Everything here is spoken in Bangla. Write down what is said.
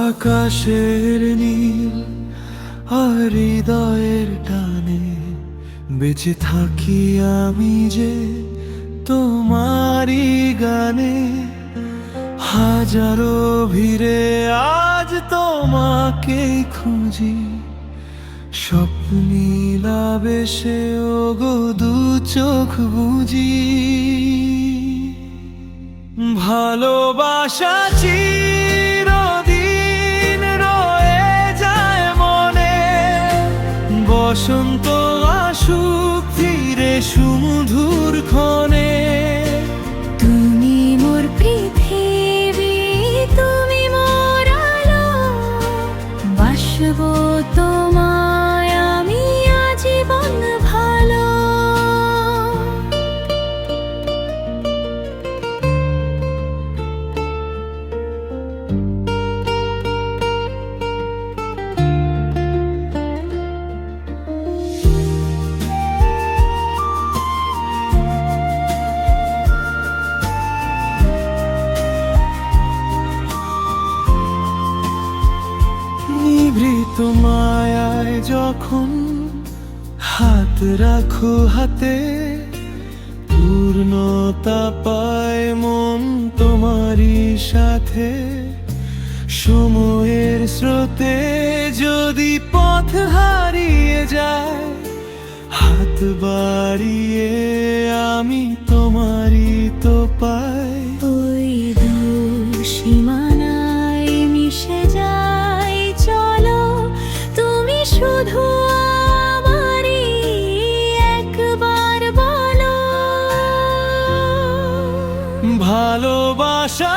আকাশের নীল আর হৃদয়ের টানে বেঁচে থাকি আমি যে তোমারই গানে। হাজারো ভিড়ে আজ তোমাকে খুঁজি, স্বপ্নীলা বেশে ওগো দু চোখ বুঝি। ভালোবাসা চিরদিন রয়ে যায় মনে, বসন্ত আসুক ফিরে সুমধুর ক্ষণে। তুমি মোর পৃথিবী, তুমি মোর আলো, বাসবো তোমায় আমি আজীবন ভালো। নিভৃত মায়ায় যখন হাত রাখো হাতে, পূর্ণতা পায় মন তোমারই সাথে। সময়ের স্রোতে যদি পথ হারিয়ে যায়, হাত বাড়িয়ে আমি তোমারই তো পাই। ওই দূর সীমানায় মিশে যাই চলো, তুমি শুধু আমারই একবার বলো। ভালোবাসা